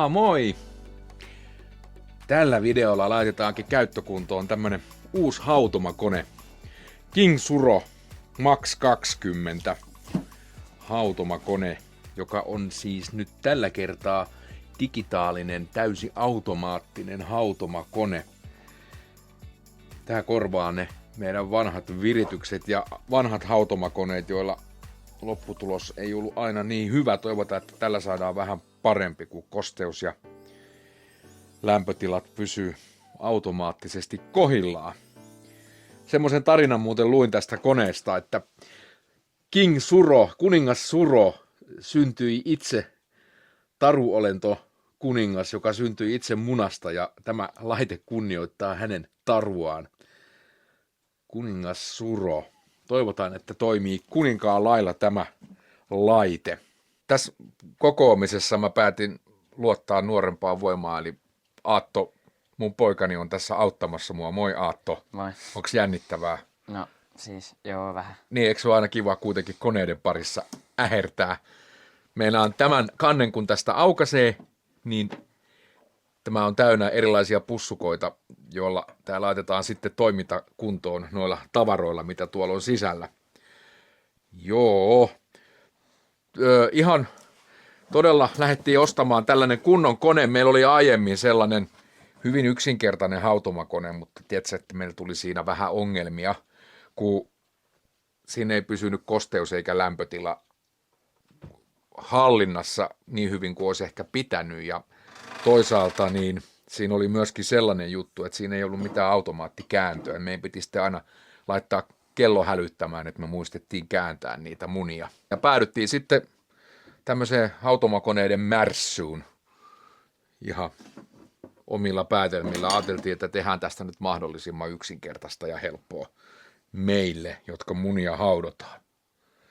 Moi! Tällä videolla laitetaankin käyttökuntoon tämmönen uusi hautomakone. King Suro Max 20 hautomakone, joka on siis nyt tällä kertaa digitaalinen, täysin automaattinen hautomakone. Tää korvaa ne meidän vanhat viritykset ja vanhat hautomakoneet, joilla lopputulos ei ollut aina niin hyvä. Toivotaan, että tällä saadaan vähän parempi, kun kosteus ja lämpötilat pysyy automaattisesti kohillaan. Semmoisen tarinan muuten luin tästä koneesta, että King Suro, kuningas Suro, syntyi itse taruolento kuningas, joka syntyi itse munasta, ja tämä laite kunnioittaa hänen taruaan. Kuningas Suro. Toivotaan, että toimii kuninkaan lailla tämä laite. Tässä kokoamisessa mä päätin luottaa nuorempaan voimaan, eli Aatto, mun poikani on tässä auttamassa mua. Moi Aatto. Moi. Onks jännittävää? No siis joo vähän. Niin, eikö se ole aina kiva kuitenkin koneiden parissa ähertää? Meillä on tämän kannen, kun tästä aukaisee, niin tämä on täynnä erilaisia pussukoita, joilla tämä laitetaan sitten toimintakuntoon noilla tavaroilla, mitä tuolla on sisällä. Joo. Ihan todella lähdettiin ostamaan tällainen kunnon kone. Meillä oli aiemmin sellainen hyvin yksinkertainen hautomakone, mutta tiedätkö, että meillä tuli siinä vähän ongelmia, kun siinä ei pysynyt kosteus eikä lämpötila hallinnassa niin hyvin kuin olisi ehkä pitänyt, ja toisaalta niin siinä oli myöskin sellainen juttu, että siinä ei ollut mitään automaattikääntöä. Meidän piti sitten aina laittaa kello hälyttämään, että me muistettiin kääntää niitä munia. Ja päädyttiin sitten tämmöiseen automakoneiden märssyyn ihan omilla päätelmillä. Ajateltiin, että tehdään tästä nyt mahdollisimman yksinkertaista ja helppoa meille, jotka munia haudotaan.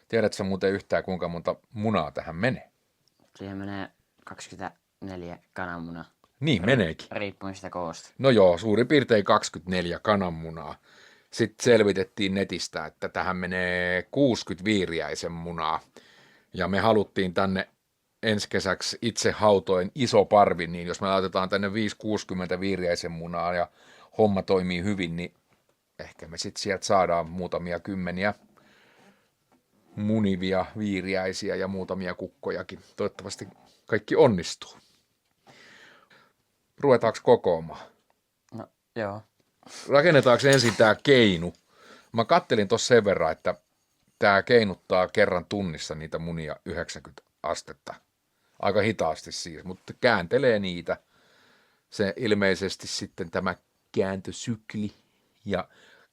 Tiedätkö muuten yhtään, kuinka monta munaa tähän menee? Siihen menee 24 kananmunaa. Niin, meneekin. Riippuen sitä koosta. No joo, suurin piirtein 24 kananmunaa. Sitten selvitettiin netistä, että tähän menee 60 viiriäisen munaa. Ja me haluttiin tänne ensi kesäksi itse hautoin iso parvi, niin jos me laitetaan tänne 5-60 viiriäisen munaa ja homma toimii hyvin, niin ehkä me sitten sieltä saadaan muutamia kymmeniä munivia viiriäisiä ja muutamia kukkojakin. Toivottavasti kaikki onnistuu. Ruvetaanko kokoamaan? No joo. Rakennetaanko ensin tää keinu? Mä kattelin tossa sen verran, että tää keinuttaa kerran tunnissa niitä munia 90 astetta. Aika hitaasti siis, mutta kääntelee niitä. Se ilmeisesti sitten tämä kääntösykli ja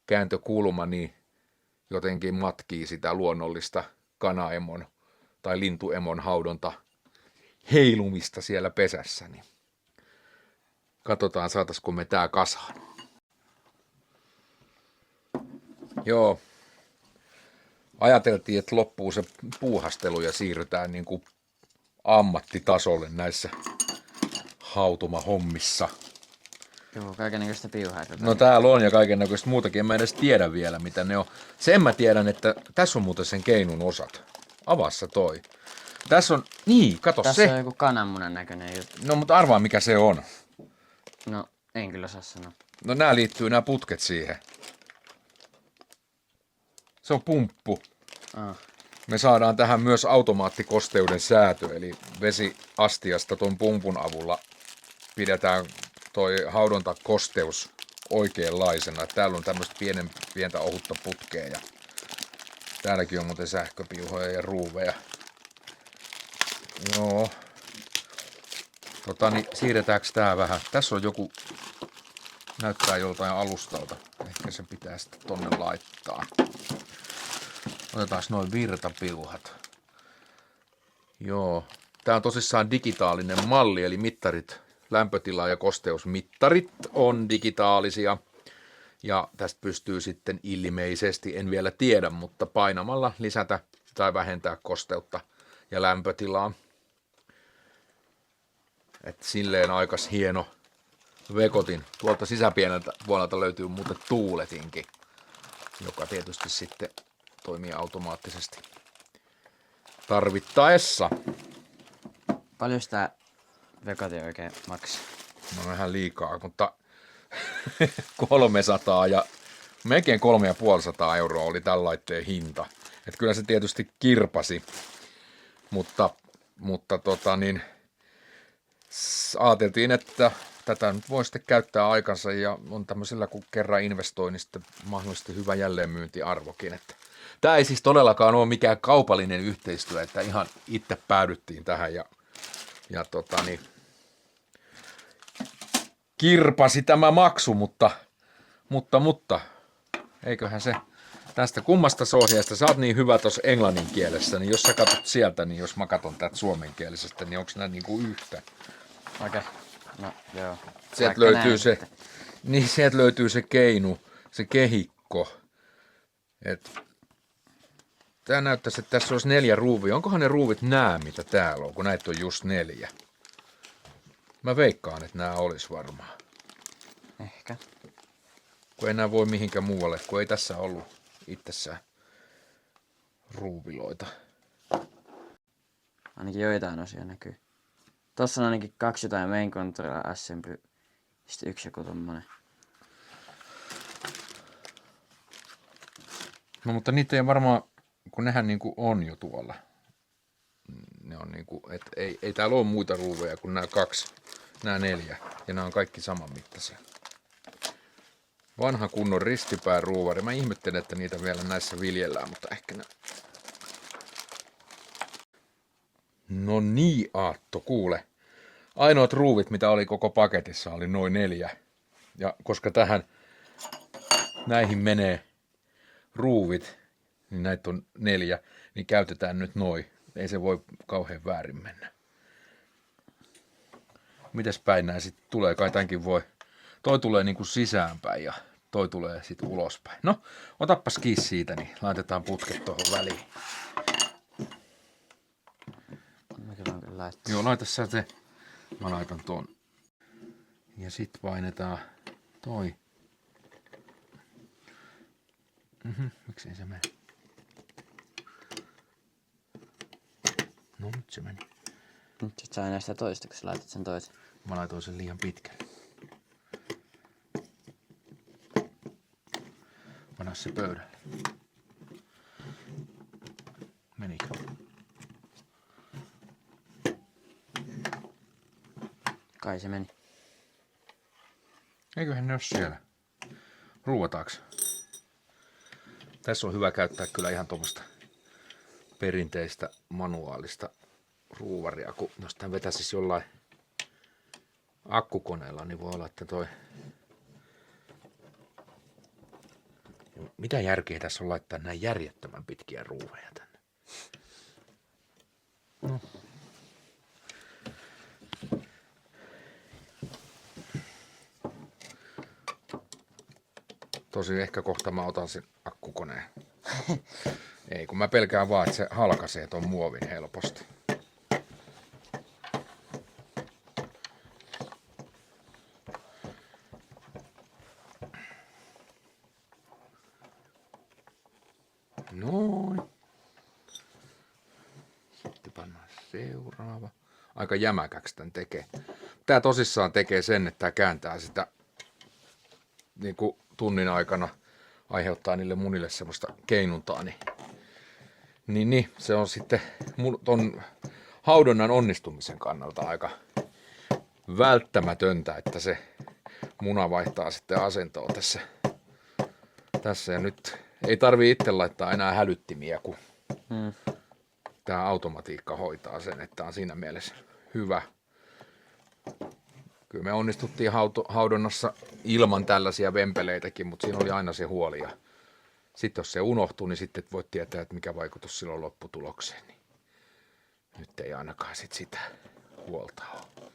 kääntökulma niin jotenkin matkii sitä luonnollista kanaemon tai lintuemon haudonta heilumista siellä pesässä. Niin katsotaan, saataisiko me tää kasaan. Joo. Ajateltiin, että loppuu se puuhastelu ja siirrytään niin kuin ammattitasolle näissä hautomahommissa. Joo, kaikennäköistä piuhaa. No täällä on ja kaikennäköistä muutakin. En mä edes tiedä vielä, mitä ne on. Sen mä tiedän, että tässä on muuten sen keinun osat. Avassa toi. Tässä on, niin, kato Tässä se. on joku kananmunan näköinen juttu. No mutta arvaa mikä se on. No, en kyllä saa sanoa. No nämä putket siihen. Se on pumppu. Me saadaan tähän myös automaattikosteuden säätö, eli vesiastiasta ton pumpun avulla pidetään toi haudontakosteus oikeanlaisena. Täällä on tämmöistä pientä ohutta putkea ja täälläkin on muuten sähköpiuhoja ja ruuveja. Joo. Niin siirretäänkö tää vähän? Tässä on joku, näyttää joltain alustalta. Ehkä se pitää sitten tonne laittaa. Otetaan noin virtapiuhat. Joo. Tää on tosissaan digitaalinen malli, eli mittarit, lämpötila- ja kosteusmittarit on digitaalisia. Ja tästä pystyy sitten ilmeisesti, en vielä tiedä, mutta painamalla lisätä tai vähentää kosteutta ja lämpötilaa. Et silleen aikas hieno vekotin. Tuolta sisäpieneltä puolelta löytyy muuten tuuletinkin, joka tietysti sitten toimii automaattisesti tarvittaessa. Paljon sitä Vekati oikein maksaa. No vähän liikaa, mutta 300 ja melkein 350 euroa oli tämän laitteen hinta. Et kyllä se tietysti kirpasi, mutta ajateltiin, että tätä nyt voi sitten käyttää aikansa ja on tämmöisellä kun kerran investoi, niin sitten mahdollisesti hyvä jälleenmyyntiarvokin. Että tämä ei siis todellakaan ole mikään kaupallinen yhteistyö, että ihan itse päädyttiin tähän ja kirpasi tämä maksu, mutta eiköhän se tästä kummasta sohjeesta, sä oot niin hyvä tuossa englannin kielessä, niin jos sä katsot sieltä, niin jos mä katson täältä suomenkielisestä, niin onko nämä niinku yhtä? Okei. No joo. Sieltä löytyy se keinu, se kehikko. Tää näyttäisi, että tässä olisi 4 ruuvia. Onkohan ne ruuvit nää, mitä täällä on, kun näitä on just 4? Mä veikkaan, että nämä olisi varmaan. Ehkä. Kun ei nää voi mihinkään muualle, kun ei tässä ollut itsessään ruuviloita. Ainakin joitain osia näkyy. Tossa on ainakin 2 jotain main controller assembly. Sitten 1 joku tommonen. No mutta niitä ei varmaan, kun nehän niinku on jo tuolla. Ne on niinku, et ei täällä ole muita ruuveja kuin nämä 2, nämä 4. Ja nämä on kaikki saman mittaisia. Vanha kunnon ristipääruuvari. Mä ihmettelen, että niitä vielä näissä viljellään, mutta ehkä ne... No niin, Aatto, kuule. Ainoat ruuvit, mitä oli koko paketissa, oli noin 4. Ja koska näihin menee ruuvit, niin näitä on 4, niin käytetään nyt noin. Ei se voi kauhean väärin mennä. Mites päin nää sitten tulee? Kai tämänkin voi. Toi tulee niinku sisäänpäin ja toi tulee sitten ulospäin. No, otappas kiinni siitä, niin laitetaan putket tuohon väliin. Mäkin voin kyllä laittaa. Joo, laita sä se. Mä laitan ton. Ja sit painetaan toi. Miksei se mene? No nyt se meni. Nyt sit saa näistä toista, kun sä laitat sen toisen. Mä laitoin sen liian pitkälle. Panna se pöydälle. Menikö? Kai se meni. Eiköhän ne ole siellä. Ruuataaks? Tässä on hyvä käyttää kyllä ihan tuommoista perinteistä manuaalista ruuvaria, kun jos tämän vetäisi jollain akkukoneella, niin voi olla, että toi... Mitä järkeä tässä on laittaa näin järjettömän pitkiä ruuveja tänne? No. Tosin ehkä kohta mä otan sen akkukoneen. Ei, kun mä pelkään vaan, että se halkaisee ton muovin helposti. Noin. Sitten pannaan seuraava. Aika jämäkäksi tän tekee. Tää tosissaan tekee sen, että tää kääntää sitä niin kuin tunnin aikana, aiheuttaa niille munille semmoista keinuntaa, niin se on sitten ton haudonnan onnistumisen kannalta aika välttämätöntä, että se muna vaihtaa sitten asentoa tässä ja nyt ei tarvii itse laittaa enää hälyttimiä, kun tämä automatiikka hoitaa sen, että on siinä mielessä hyvä. Kyllä me onnistuttiin haudonnassa ilman tällaisia vempeleitäkin, mutta siinä oli aina se huoli. Ja sitten jos se unohtuu, niin sitten et voi tietää, että mikä vaikutus sillä on lopputulokseen. Niin nyt ei ainakaan sit sitä huolta ole.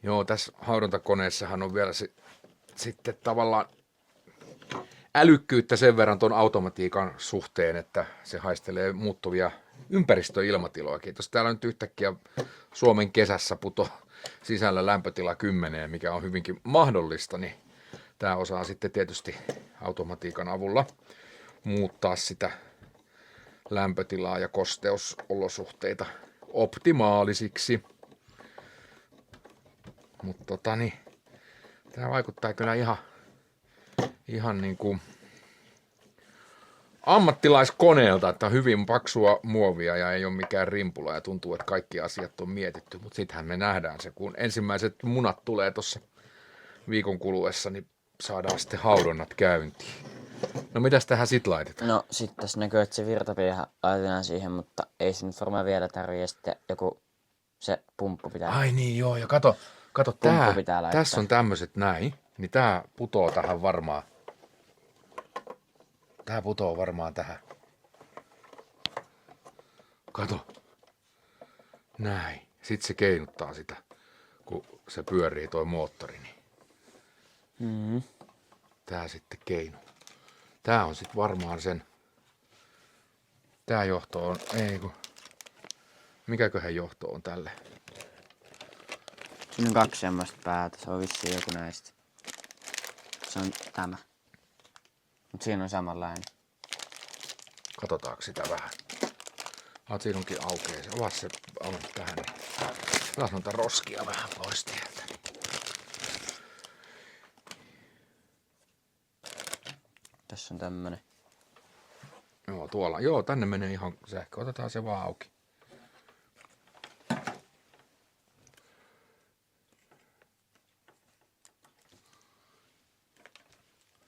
Joo, tässä haudontakoneessahan on vielä sitten tavallaan älykkyyttä sen verran tuon automatiikan suhteen, että se haistelee muuttuvia ympäristöilmatiloakin. Jos täällä nyt yhtäkkiä Suomen kesässä puto sisällä lämpötila 10, mikä on hyvinkin mahdollista, niin tämä osaa sitten tietysti automatiikan avulla muuttaa sitä lämpötilaa ja kosteusolosuhteita optimaalisiksi. Mutta tää vaikuttaa kyllä ihan niinku ammattilaiskoneelta, että on hyvin paksua muovia ja ei ole mikään rimpula ja tuntuu, että kaikki asiat on mietitty. Mutta sittenhän me nähdään se, kun ensimmäiset munat tulee tuossa viikon kuluessa, niin saadaan sitten haudonnat käyntiin. No mitäs tähän sit laitetaan? No sit tässä näkyy, että se virtapiiha laitetaan siihen, mutta ei se nyt varmaan vielä tarvii. Ja sitten joku se pumppu pitää. Ai niin joo, ja kato Pumppu pitää laittaa. tässä on tämmöset näin, niin tää putoo tähän varmaan. Tää putoo varmaan tähän. Kato. Näin. Sitten se keinuttaa sitä, kun se pyörii toi moottori. Niin Mm-hmm. tää sitten keinu. Tää on sit varmaan sen. Tää johto on, ei kun. Mikäköhän johto on tälle? Siinä on 2 semmoista päätä, se on vissiin joku näistä. Se on tämä. Mut siinä on samanlainen. Katsotaanko sitä vähän? Siinä onkin aukeaa. Avaa se tähän. Niin. Taas noita roskia vähän pois tieltä. Tässä on tämmönen. Joo, tuolla. Joo, tänne menee ihan sähkö. Otetaan se vaan auki.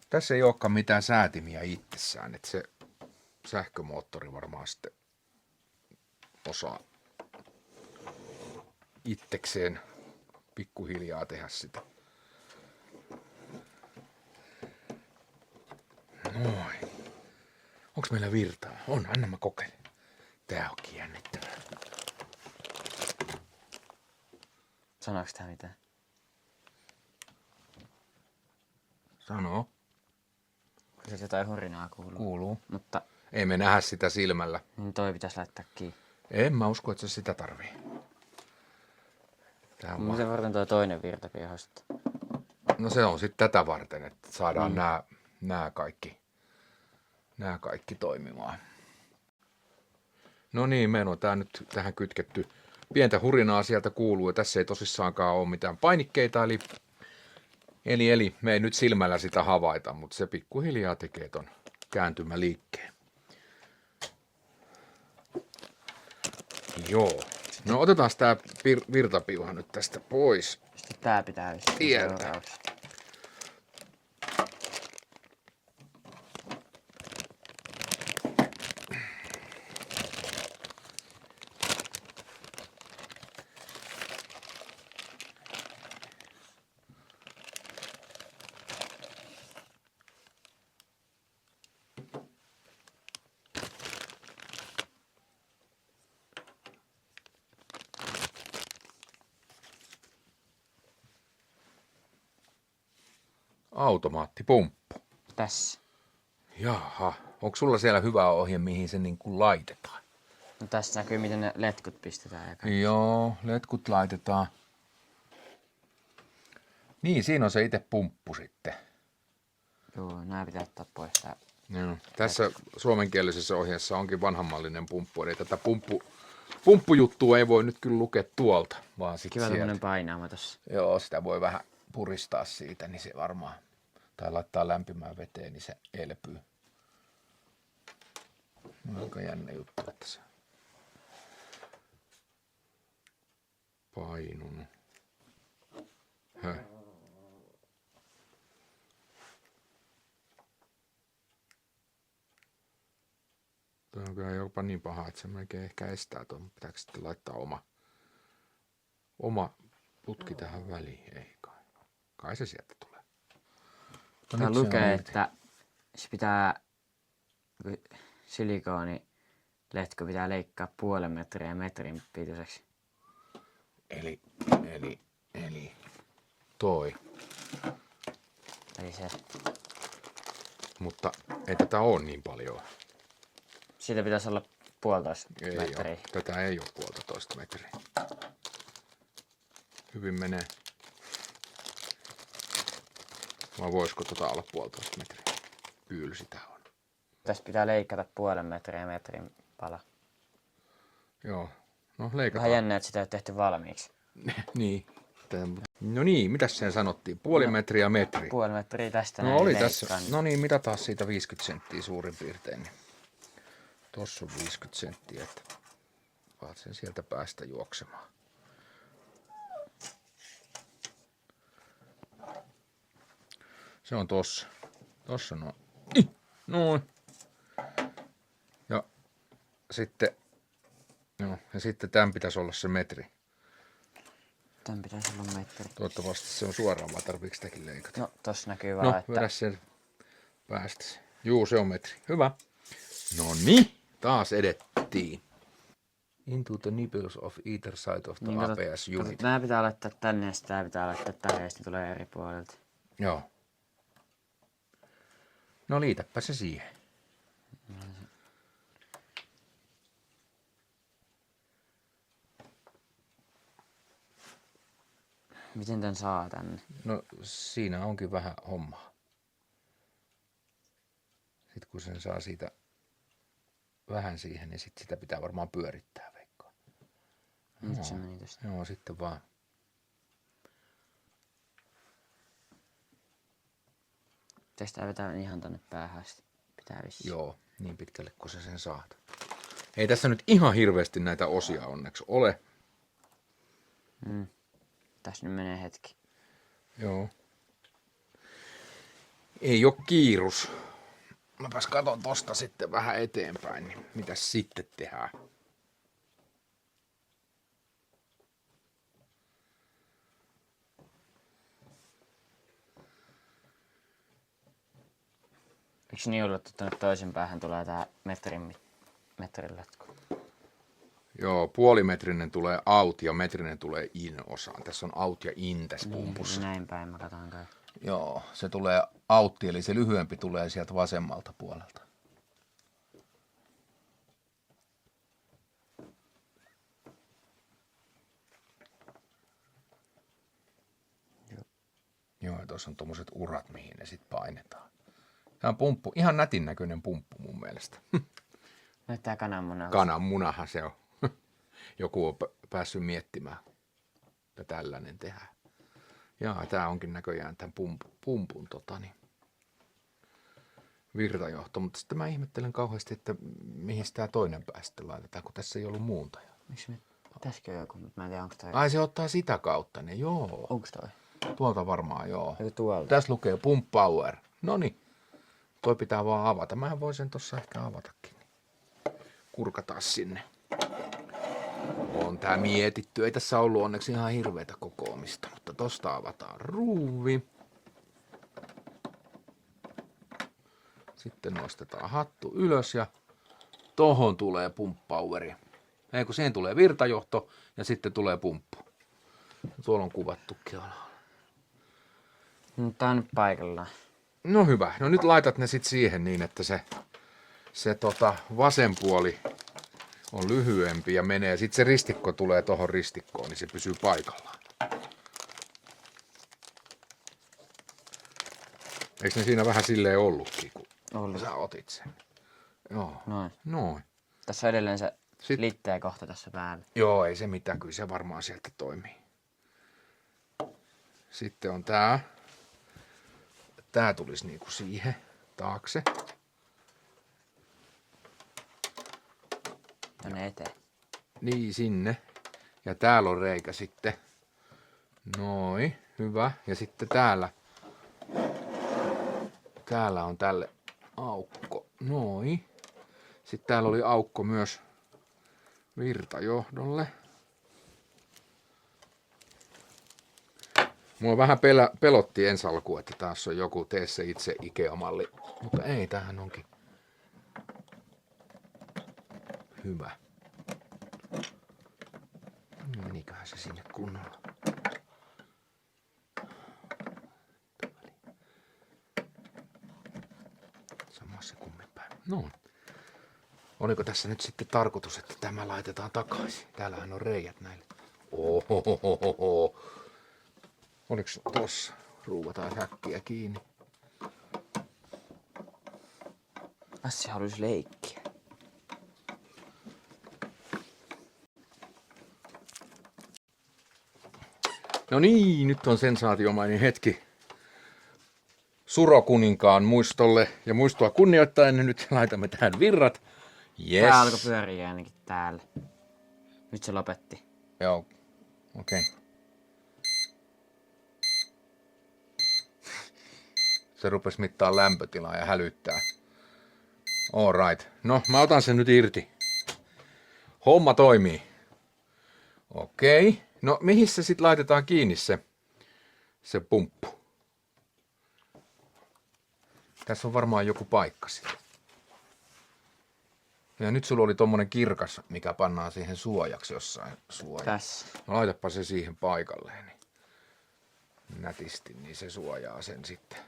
Tässä ei olekaan mitään säätimiä itsessään, että se sähkömoottori varmaan sitten osaa itsekseen pikkuhiljaa tehdä sitä. Noin. Onks meillä virtaa? On, anna mä kokeilen. Tää onkin jännittävää. Sanooko tää mitään? Sano. Kyllä jotain hurinaa kuuluu. Kuuluu. Mutta Ei me nähdä sitä silmällä. niin toi pitäisi laittaa kiinni. En mä usko, että se sitä tarvii. Tää on Miten varten toi toinen virtapiiha sitten? No se on sitten tätä varten, että saadaan nämä kaikki toimimaan. No niin, meillä on tää nyt tähän kytketty. Pientä hurinaa sieltä kuuluu ja tässä ei tosissaankaan ole mitään painikkeita, eli me ei nyt silmällä sitä havaita, mutta se pikkuhiljaa tekee ton kääntymäliikkeen. Joo. No otetaan tää virtapiuha nyt tästä pois. Sitten tää pitää vissiin Tieltä. seuraavaksi. Automaattipumppu. Tässä. Jaha. Onko sulla siellä hyvä ohje, mihin se niin kuin laitetaan? No tässä näkyy, miten ne letkut pistetään. Ja kaikki. Joo, letkut laitetaan. Niin, siinä on se itse pumppu sitten. Joo, nää pitää ottaa pois. Tää. Joo. Tässä suomenkielisessä ohjeessa onkin vanhanmallinen pumppu, eli tätä pumppujuttua ei voi nyt kyllä lukea tuolta, vaan sitten Kiva sieltä. tämmönen painaama tossa. Joo, sitä voi vähän puristaa siitä, niin se varmaan, tai laittaa lämpimään veteen, niin se elpyy. No, aika jännä juttu, että se painunut. Höh. Tuo on kyllä jopa niin paha, että se melkein ehkä estää tuon, mutta pitääkö sitten laittaa oma putki tähän väliin? Ei kai. Kai se sieltä tulee. No Tää nyt se lukee, on irti. että se pitää silikooni letku pitää leikkaa 0,5 metriä metrin pituiseksi. Eli toi. Eli se. Mutta ei tätä ole niin paljon. Siitä pitäisi olla 1,5 Ei metriä. ole. Tätä ei ole 1,5 metriä. Hyvin menee. Vai voisiko tota olla 1,5 metriä? Kyllä sitä on. Tästä pitää leikata puolen metrin pala. Joo. No Vähän leikataan. jännä, että sitä ei ole tehty valmiiksi. Niin. No niin, mitäs sen sanottiin? Puoli metriä metri. Puoli metriä tästä No näin oli leikkaan. tässä. No niin, mitä taas siitä 50 senttiä suurin piirtein. Niin. Tossa on 50 senttiä, että vaat sen sieltä päästä juoksemaan. Se on tossa. Tossa noin. Noin. Ja sitten, joo, ja sitten tämän pitäisi olla se metri. Tän pitäisi olla metri. Toivottavasti se on suoraan, vai tarviiko sitäkin leikata? No, tossa näkyy vaan, No, että vedä sen päästä. Juu, se on metri. Hyvä. No niin, taas edettiin. Into the nipples of either side of the niin, ABS unit. Tää pitää laittaa tänne ja tää pitää laittaa tänne ja sitten tulee eri puolelta. Joo. No liitäpä se siihen. Miten tän saa tänne? No siinä onkin vähän hommaa. Sitten kun sen saa siitä vähän siihen, niin sit sitä pitää varmaan pyörittää, veikkaan. Nyt se meni tästä. Joo, sitten vaan. Tästä vetää ihan tonne päähän asti. Pitää vissiin. Joo, niin pitkälle kun sä sen saat. Ei tässä nyt ihan hirveästi näitä osia onneksi ole. Tässä nyt menee hetki. Joo. Ei oo kiirus. Mäpäs katon tosta sitten vähän eteenpäin, niin mitäs sitten tehdään? Eikö niin ollut, että tuonne toisen päähän tulee tää metrin latku? Joo, puolimetrinen tulee out ja metrinen tulee in osaan. Tässä on out ja in tässä Niin, pumpussa. näin päin mä katon kai. Joo, se tulee outti, eli se lyhyempi tulee sieltä vasemmalta puolelta. Joo, ja tuossa on tommoset urat, mihin ne sit painetaan. Tää on pumppu, ihan nätin näköinen pumppu mun mielestä. Näyttää kananmunalta. Kananmunahan se on. Joku on päässyt miettimään, että tällainen tehdään. Jaa, tää onkin näköjään tämän pumpun virtajohto, mutta sitten mä ihmettelen kauheasti, että mihin tää toinen pää sitten laitetaan, kun tässä ei ollut muuntaja. Miksi me... Tässäkin on joku, mutta mä en tiedä onko toi... Ai se ottaa sitä kautta, ne joo. Onks toi? Tuolta varmaan joo. Joku tuolta. Tässä lukee pump power. Noniin, toi pitää vaan avata. Mähän voin sen tossa ehkä avatakin. Kurkataan sinne. On tää mietitty. Ei tässä ollut onneksi ihan hirveätä kokoamista, mutta tosta avataan ruuvi. Sitten nostetaan hattu ylös ja tohon tulee pump poweri. Ei kun siihen tulee virtajohto ja sitten tulee pumppu. Tuolla on kuvattukin alhaalla. No, tää on nyt paikallaan. No hyvä. No nyt laitat ne sit siihen niin, että se vasen puoli on lyhyempi ja menee. Sitten se ristikko tulee tohon ristikkoon, niin se pysyy paikallaan. Eikö ne siinä vähän silleen ollutkin, kun Ollut. sä otit sen? Joo. Noin. Noin. Tässä on edelleen se Sit- litteä kohta tässä päällä. Joo, ei se mitään, kyllä se varmaan sieltä toimii. Sitten on tää. Tää tulisi niinku siihen taakse. Tänne eteen. Niin, sinne. Ja täällä on reikä sitten. Noin, hyvä. Ja sitten täällä. Täällä on tälle aukko. Noin. Sitten täällä oli aukko myös virtajohdolle. Mua vähän pelotti ensi alkuun, että taas on joku tee se itse Ikea-malli. Mutta ei, tämähän onkin hyvä. Meniköhän se sinne kunnolla? Samassa kummin päin. No. Oliko tässä nyt sitten tarkoitus, että tämä laitetaan takaisin? Täällähän on reijät näille. Ohohohoho. Oliko tossa? Ruuvataan häkkiä kiinni. Assi haluaisi leikkiä. No niin, nyt on sensaatiomainen hetki Surokuninkaan muistolle. Ja muistoa kunnioittaen nyt laitamme tähän virrat. Yes. Tää alkoi pyöriä ainakin täällä. Nyt se lopetti. Joo, okei. Okay. Se rupesi mittaa lämpötilaa ja hälyttää. All right. No, mä otan sen nyt irti. Homma toimii. Okei. Okay. No, mihin se sitten laitetaan kiinni se pumppu? Tässä on varmaan joku paikka sillä. Ja nyt sulla oli tommonen kirkas, mikä pannaan siihen suojaksi jossain Tässä. No laitapa se siihen paikalleen. Niin nätisti, niin se suojaa sen sitten.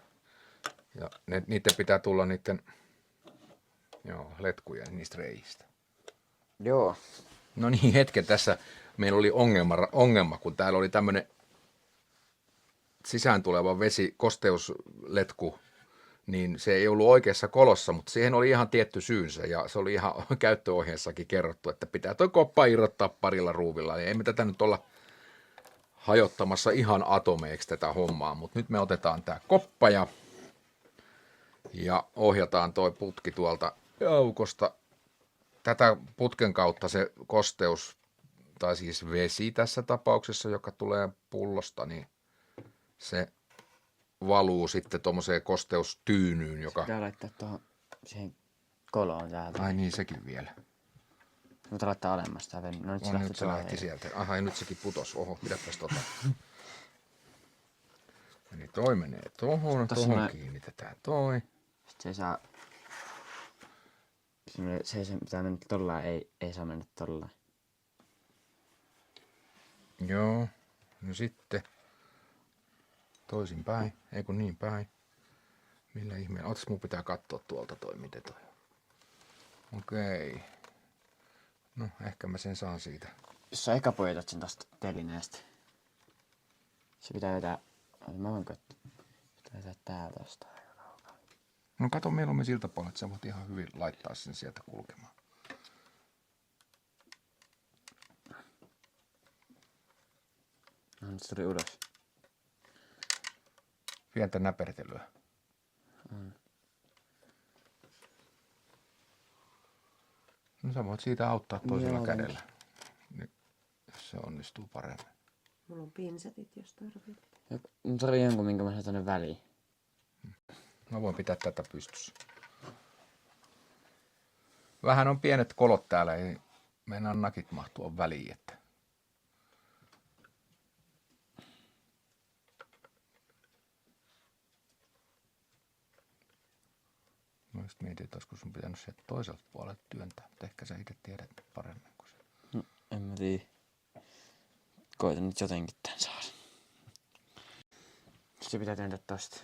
Ja niiden pitää tulla niiden letkujen niistä reiistä. Joo. No niin, hetken tässä meillä oli ongelma, kun täällä oli tämmönen sisään tuleva kosteusletku, niin se ei ollut oikeassa kolossa, mutta siihen oli ihan tietty syynsä ja se oli ihan käyttöohjeessakin kerrottu, että pitää toi koppa irrottaa parilla ruuvilla. Niin ei me tätä nyt olla hajottamassa ihan atomeiksi tätä hommaa, mutta nyt me otetaan tää koppa ja ohjataan toi putki tuolta aukosta. Tätä putken kautta se kosteus, tai siis vesi tässä tapauksessa, joka tulee pullosta, niin se valuu sitten tuommoiseen kosteustyynyyn, joka... Pitää laittaa tuohon siihen koloon täältä. Ai niin, sekin vielä. Mutta laittaa alemmas tää veni. No nyt se lähti sieltä. Aha, ja nyt sekin putos. Oho, pidäpäs tota. Eli toi menee tohon kiinnitetään toi. Sitten se saa... Se pitää mennä tollaan, ei saa mennä tollaan. Joo, no sitten toisin päin, ei kun niin päin. Millä ihmeellä? Otas mun pitää katsoa tuolta toi, miten toi on. Okei. No, ehkä mä sen saan siitä. Jos sä eka pojotat sen tosta telineestä. Se pitää vetää... Mä voin katsoa. Pitää vetää tää tosta. No kato mieluummin siltä puolella, että sä voit ihan hyvin laittaa sen sieltä kulkemaan. No nyt se tuli ulos. Pientä näpertelyä. No sä voit siitä auttaa toisella kädellä. Niin, jos se onnistuu paremmin. Mulla on pinsetit, jos tarvit. Nyt oli jonkun, minkä mä saan tonne väliin. Mä voin pitää tätä pystyssä. Vähän on pienet kolot täällä, ei meinaa nakit mahtua väliin, että... Mä just mietin, että olisiko sun pitänyt sieltä toiselta puolelta työntää, mutta ehkä sä itse tiedät paremmin kuin se. No, en mä tiedä. Koitan nyt jotenkin tän saada. Se pitää työntää tosta.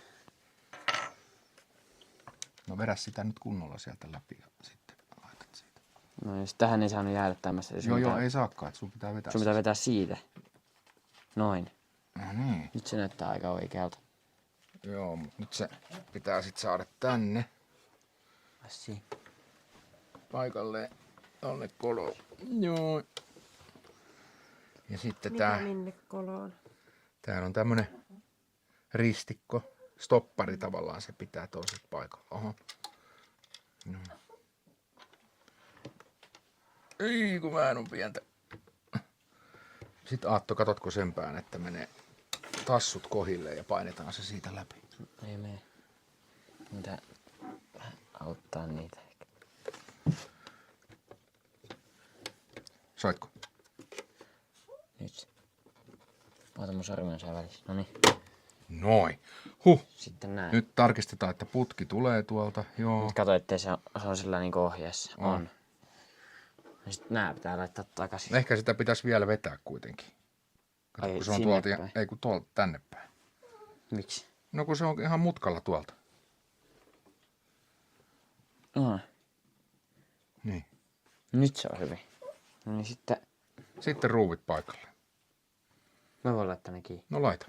No vedä sitä nyt kunnolla sieltä läpi ja sitten laitat siitä. No jos tähän ei saanut jäädä tämmöstä. Joo, ei saakaan, että sun pitää vetää. Sun pitää vetää siitä. Noin. No niin. Nyt se näyttää aika oikealta. Joo, mutta nyt se pitää sit saada tänne. Assi. Paikalleen tonne koloon. Joo. Ja sitten Mitä minne koloon? täällä on tämmönen ristikko. Stoppari tavallaan, se pitää toiset paikalla. Oho. No. Ei, kun mä en oo pientä. Sitten Aatto, katotko sen pään, että menee tassut kohille ja painetaan se siitä läpi. Ei mene. Mitä auttaa niitä ehkä. Soitko? Nyt. Oota mun sormen saa välissä. Noniin. Noin. Sitten näin. Nyt tarkistetaan, että putki tulee tuolta. Joo. Nyt kato, ettei se on sillä niinku ohjeessa. On. Ja sit nää pitää laittaa takaisin. Ehkä sitä pitäisi vielä vetää kuitenkin. Kato, Ai, kun se on sinne tuolta, päin. ei kun tuolta tänne päin. Miksi? No kun se on ihan mutkalla tuolta. No. Niin. Nyt se on hyvin. No niin sitten Sitten ruuvit paikalle. mä voin laittaa ne kiinni. No laita.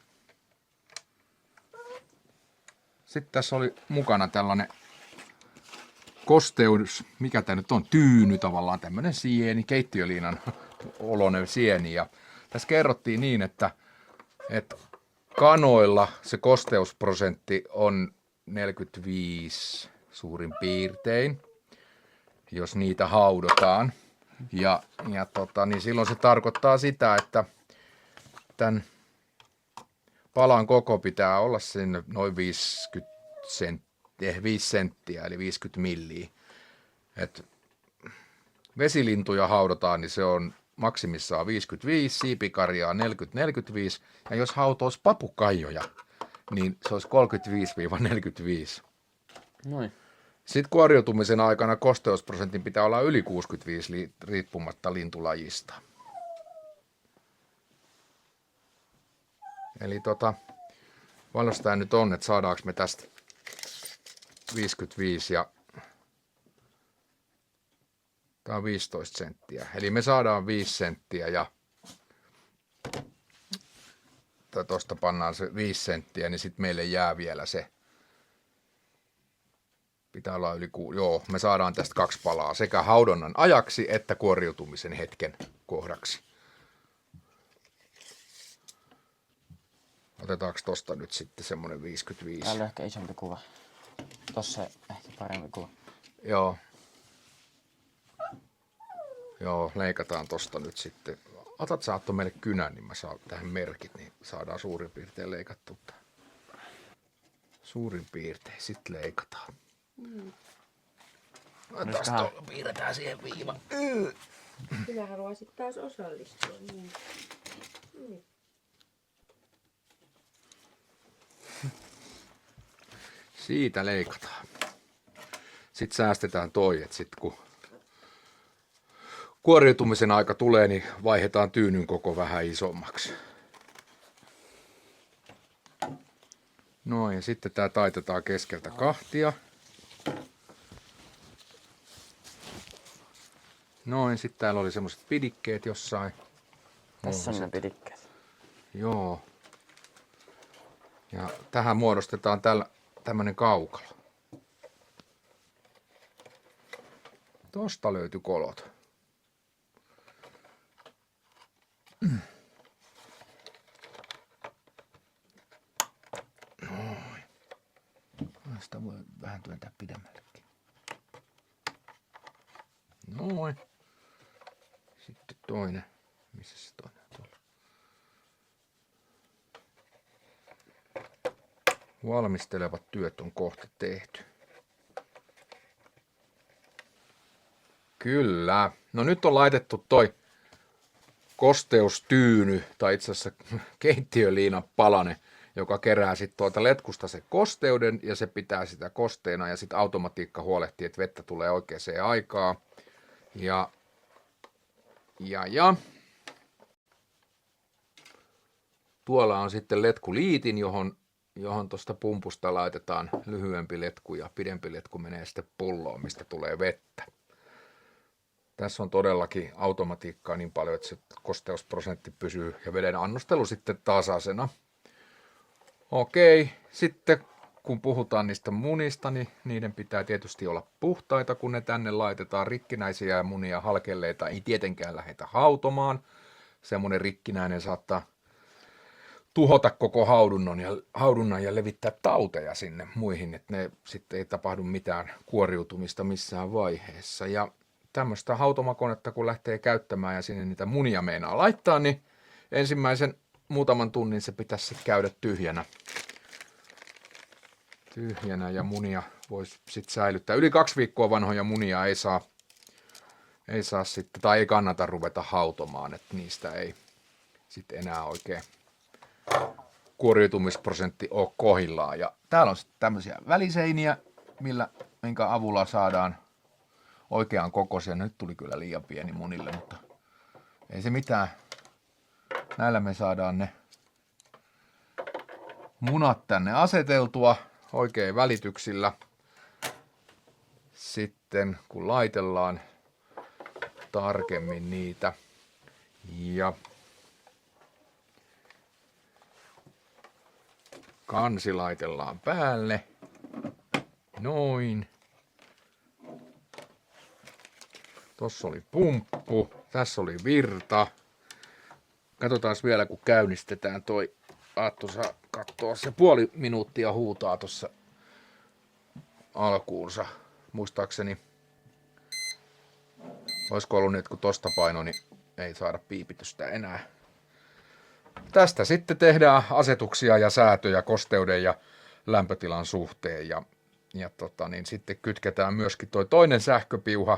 Sitten tässä oli mukana tällainen kosteus, mikä tämä nyt on, tyyny tavallaan, tämmöinen sieni, keittiöliinan oloinen sieni. Ja tässä kerrottiin niin, että kanoilla se kosteusprosentti on 45 suurin piirtein, jos niitä haudotaan. Niin silloin se tarkoittaa sitä, että tämän palan koko pitää olla sinne noin 5 senttiä, eli 50 milliä. Et vesilintuja haudotaan, niin se on maksimissaan 55, siipikarjaa 40-45, ja jos hautoisi papukaijoja, niin se olisi 35-45. Noin. Sitten kuoriutumisen aikana kosteusprosentin pitää olla yli 65 riippumatta lintulajista. Eli paljon tämä nyt on, että saadaanko me tästä 55 ja tämä on 15 senttiä. Eli me saadaan 5 senttiä ja tuosta pannaan se 5 senttiä, niin sitten meille jää vielä se. Pitää olla joo, me saadaan tästä 2 palaa sekä haudonnan ajaksi että kuoriutumisen hetken kohdaksi. Otetaanko tosta nyt sitten semmonen 55? Täällä on ehkä isompi kuva. Tossa ehkä parempi kuva. Joo. Joo, leikataan tosta nyt sitten. Otat saatto meille kynän, niin mä saan tähän merkit, niin saadaan suurin piirtein leikattua. Suurin piirtein, sitten leikataan. Tästä piirretään siihen viiva. Sinä haluaisit taas osallistua. Niin. Siitä leikataan. Sitten säästetään toi, että sitten kun kuoriutumisen aika tulee, niin vaihdetaan tyynyn koko vähän isommaksi. Noin, ja sitten tää taitetaan keskeltä kahtia. Noin, sitten täällä oli semmoset pidikkeet jossain. Tässä on ne pidikkeet. Joo. Ja tähän muodostetaan tämmönen kaukalo. Tosta löytyi kolot. Noin. Sitä voi vähän työntää pidemmällekin. Noin. Sitten toinen. Missä se toinen on tuolla? Valmistelevat työt on kohta tehty. Kyllä. No nyt on laitettu toi kosteustyyny, tai itse asiassa keittiöliinan palane, joka kerää sitten tuolta letkusta se kosteuden, ja se pitää sitä kosteena, ja sitten automatiikka huolehtii, että vettä tulee oikeaan aikaan. Ja tuolla on sitten letkuliitin, johon tuosta pumpusta laitetaan lyhyempi letku, ja pidempi letku menee sitten pulloon, mistä tulee vettä. Tässä on todellakin automatiikkaa niin paljon, että se kosteusprosentti pysyy ja veden annostelu sitten tasaisena. Okei, sitten kun puhutaan niistä munista, niin niiden pitää tietysti olla puhtaita, kun ne tänne laitetaan. Rikkinäisiä munia, halkelleita ei tietenkään lähdetä hautomaan. Semmoinen rikkinäinen saattaa tuhota koko haudunnan ja levittää tauteja sinne muihin, että ne sitten ei tapahdu mitään kuoriutumista missään vaiheessa. Ja tämmöistä hautomakonetta kun lähtee käyttämään ja sinne niitä munia meinaa laittaa, niin ensimmäisen muutaman tunnin se pitäisi sitten käydä tyhjänä ja munia voisi sitten säilyttää. Yli 2 viikkoa vanhoja munia ei saa sitten, tai ei kannata ruveta hautomaan, että niistä ei sitten enää oikein kuoriutumisprosentti ole kohillaan. Ja täällä on sitten tämmöisiä väliseiniä, minkä avulla saadaan oikean kokoisia. Nyt tuli kyllä liian pieni munille, mutta ei se mitään. Näillä me saadaan ne munat tänne aseteltua oikein välityksillä. Sitten kun laitellaan tarkemmin niitä ja kansi laitellaan päälle. Noin. Tossa oli pumppu. Tässä oli virta. Katsotaan vielä, kun käynnistetään toi. Aatto saa katsoa. Se puoli minuuttia huutaa tuossa alkuunsa. Muistaakseni, olisiko ollut niin, että kun tosta paino, niin ei saada piipitystä enää. Tästä sitten tehdään asetuksia ja säätöjä kosteuden ja lämpötilan suhteen. Ja niin sitten kytketään myöskin toi toinen sähköpiuha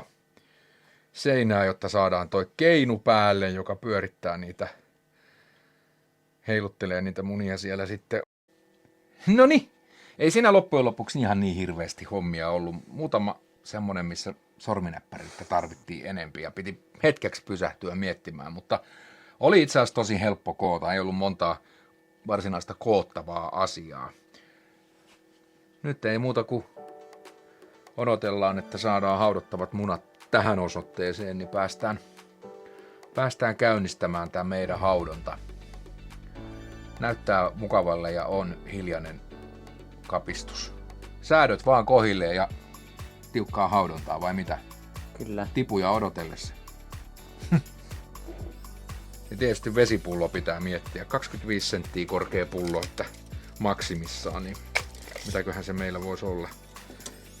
seinään, jotta saadaan toi keinu päälle, joka pyörittää niitä, heiluttelee niitä munia siellä sitten. Noniin, ei siinä loppujen lopuksi ihan niin hirveästi hommia ollut. Muutama semmonen, missä sorminäppäryyttä tarvittiin enempi ja piti hetkeksi pysähtyä miettimään, mutta oli itse asiassa tosi helppo koota, ei ollut montaa varsinaista koottavaa asiaa. Nyt ei muuta kuin odotellaan, että saadaan haudottavat munat tähän osoitteeseen, niin päästään käynnistämään tämä meidän haudonta. Näyttää mukavalle ja on hiljainen kapistus. Säädöt vaan kohilleen ja tiukkaa haudontaa, vai mitä? Kyllä. Tipuja odotellessa. Ja tietysti vesipullo pitää miettiä. 25 senttiä korkea pullo, että maksimissaan, niin mitäköhän se meillä voisi olla.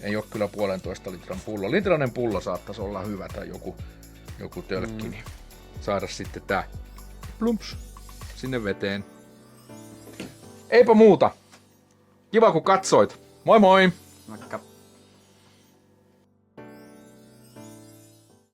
Ei ole kyllä 1,5 litran pullo. Litrainen pullo saattaisi olla hyvä tai joku tölkki, niin saada sitten tää plumps sinne veteen. Eipä muuta. Kiva kun katsoit. Moi moi! Moikka.